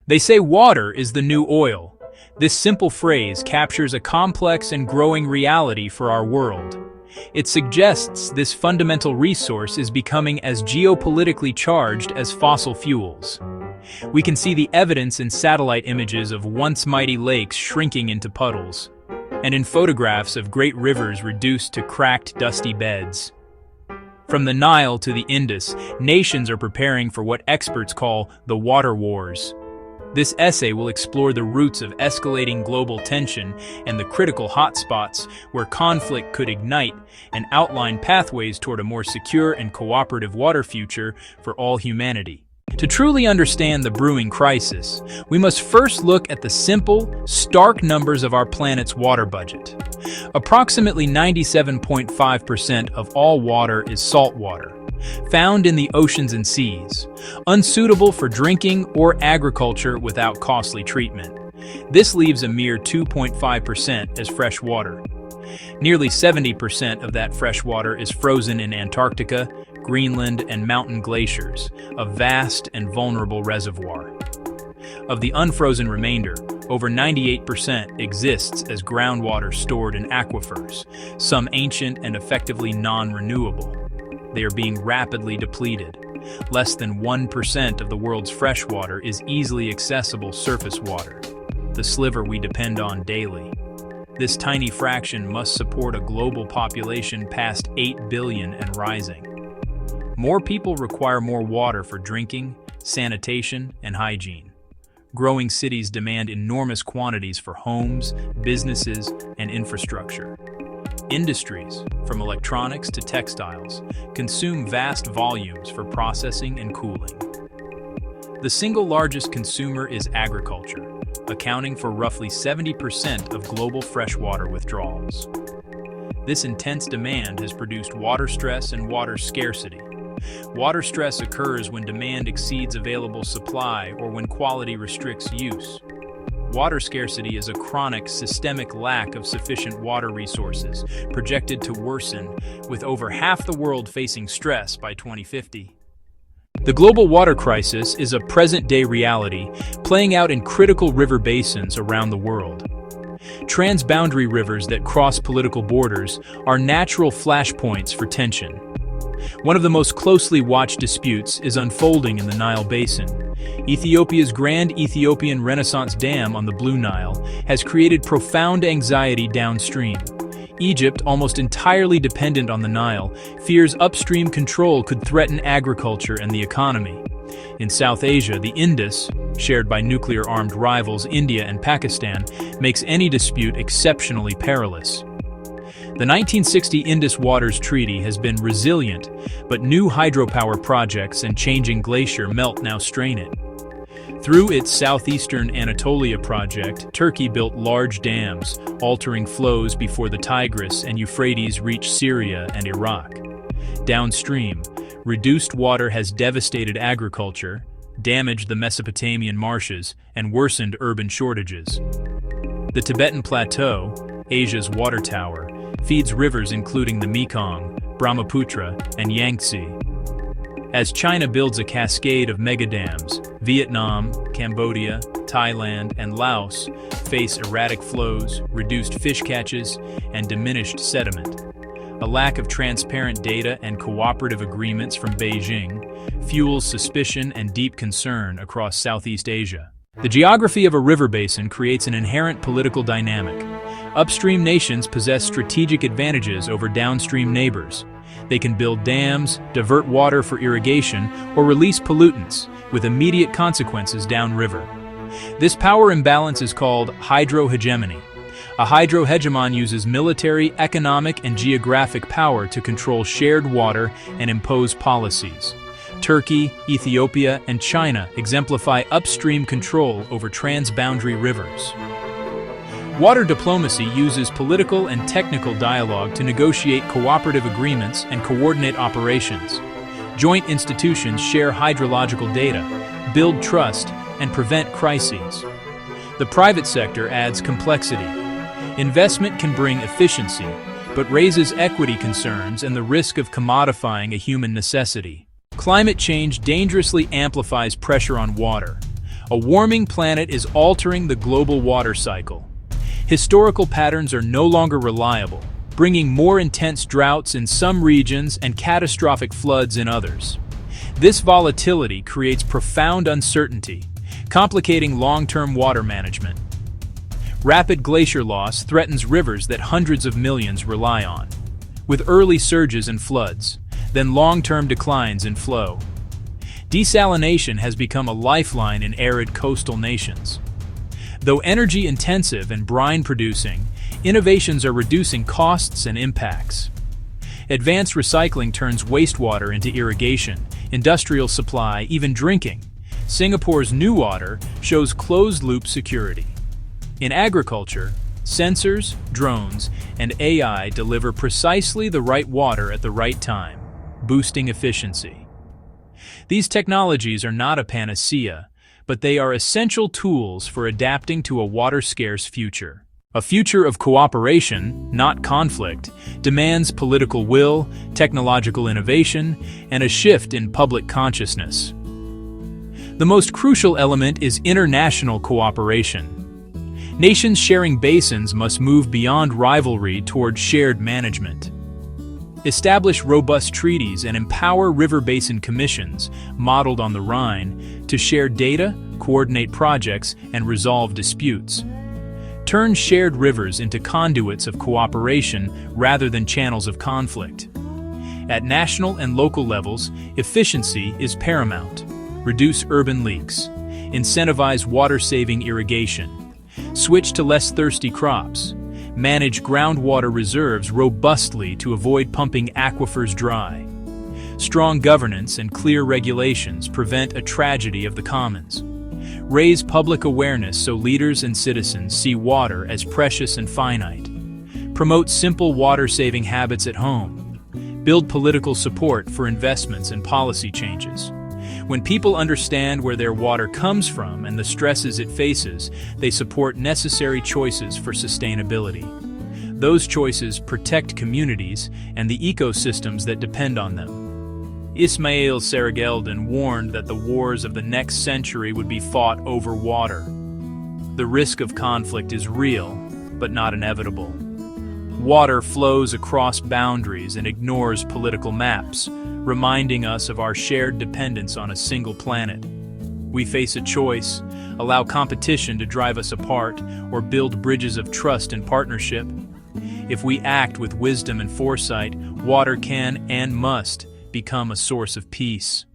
They say water is the new oil. This simple phrase captures a complex and growing reality for our world. It suggests this fundamental resource is becoming as geopolitically charged as fossil fuels. We can see the evidence in satellite images of once mighty lakes shrinking into puddles, and in photographs of great rivers reduced to cracked, dusty beds. From the Nile to the Indus, nations are preparing for what experts call the water wars. This essay will explore the roots of escalating global tension and the critical hotspots where conflict could ignite, and outline pathways toward a more secure and cooperative water future for all humanity. To truly understand the brewing crisis, we must first look at the simple, stark numbers of our planet's water budget. Approximately 97.5% of all water is salt water, found in the oceans and seas, unsuitable for drinking or agriculture without costly treatment. This leaves a mere 2.5% as fresh water. Nearly 70% of that fresh water is frozen in Antarctica, Greenland, and mountain glaciers, a vast and vulnerable reservoir. Of the unfrozen remainder, over 98% exists as groundwater stored in aquifers, some ancient and effectively non-renewable. They are being rapidly depleted. Less than 1% of the world's fresh water is easily accessible surface water, the sliver we depend on daily. This tiny fraction must support a global population past 8 billion and rising. More people require more water for drinking, sanitation, and hygiene. Growing cities demand enormous quantities for homes, businesses, and infrastructure. Industries, from electronics to textiles, consume vast volumes for processing and cooling. The single largest consumer is agriculture, accounting for roughly 70% of global freshwater withdrawals. This intense demand has produced water stress and water scarcity. Water stress occurs when demand exceeds available supply or when quality restricts use. Water scarcity is a chronic, systemic lack of sufficient water resources, projected to worsen, with over half the world facing stress by 2050. The global water crisis is a present-day reality, playing out in critical river basins around the world. Transboundary rivers that cross political borders are natural flashpoints for tension. One of the most closely watched disputes is unfolding in the Nile Basin. Ethiopia's Grand Ethiopian Renaissance Dam on the Blue Nile has created profound anxiety downstream. Egypt, almost entirely dependent on the Nile, fears upstream control could threaten agriculture and the economy. In South Asia, the Indus, shared by nuclear-armed rivals India and Pakistan, makes any dispute exceptionally perilous. The 1960 Indus Waters Treaty has been resilient, but new hydropower projects and changing glacier melt now strain it. Through its southeastern Anatolia project, Turkey built large dams, altering flows before the Tigris and Euphrates reach Syria and Iraq. Downstream, reduced water has devastated agriculture, damaged the Mesopotamian marshes, and worsened urban shortages. The Tibetan Plateau, Asia's water tower, feeds rivers including the Mekong, Brahmaputra, and Yangtze. As China builds a cascade of megadams, Vietnam, Cambodia, Thailand, and Laos face erratic flows, reduced fish catches, and diminished sediment. A lack of transparent data and cooperative agreements from Beijing fuels suspicion and deep concern across Southeast Asia. The geography of a river basin creates an inherent political dynamic. Upstream nations possess strategic advantages over downstream neighbors. They can build dams, divert water for irrigation, or release pollutants, with immediate consequences downriver. This power imbalance is called hydrohegemony. A hydrohegemon uses military, economic, and geographic power to control shared water and impose policies. Turkey, Ethiopia, and China exemplify upstream control over transboundary rivers. Water diplomacy uses political and technical dialogue to negotiate cooperative agreements and coordinate operations. Joint institutions share hydrological data, build trust, and prevent crises. The private sector adds complexity. Investment can bring efficiency, but raises equity concerns and the risk of commodifying a human necessity. Climate change dangerously amplifies pressure on water. A warming planet is altering the global water cycle. Historical patterns are no longer reliable, bringing more intense droughts in some regions and catastrophic floods in others. This volatility creates profound uncertainty, complicating long-term water management. Rapid glacier loss threatens rivers that hundreds of millions rely on, with early surges and floods, then long-term declines in flow. Desalination has become a lifeline in arid coastal nations. Though energy-intensive and brine-producing, innovations are reducing costs and impacts. Advanced recycling turns wastewater into irrigation, industrial supply, even drinking. Singapore's NEWater shows closed-loop security. In agriculture, sensors, drones, and AI deliver precisely the right water at the right time, boosting efficiency. These technologies are not a panacea, but they are essential tools for adapting to a water-scarce future. A future of cooperation, not conflict, demands political will, technological innovation, and a shift in public consciousness. The most crucial element is international cooperation. Nations sharing basins must move beyond rivalry toward shared management. Establish robust treaties and empower river basin commissions, modeled on the Rhine, to share data, coordinate projects, and resolve disputes. Turn shared rivers into conduits of cooperation rather than channels of conflict. At national and local levels, efficiency is paramount. Reduce urban leaks. Incentivize water-saving irrigation. Switch to less thirsty crops. Manage groundwater reserves robustly to avoid pumping aquifers dry. Strong governance and clear regulations prevent a tragedy of the commons. Raise public awareness so leaders and citizens see water as precious and finite. Promote simple water-saving habits at home. Build political support for investments and policy changes. When people understand where their water comes from and the stresses it faces, they support necessary choices for sustainability. Those choices protect communities and the ecosystems that depend on them. Ismail Serageldin warned that the wars of the next century would be fought over water. The risk of conflict is real, but not inevitable. Water flows across boundaries and ignores political maps, reminding us of our shared dependence on a single planet. We face a choice: allow competition to drive us apart, or build bridges of trust and partnership. If we act with wisdom and foresight, water can and must become a source of peace.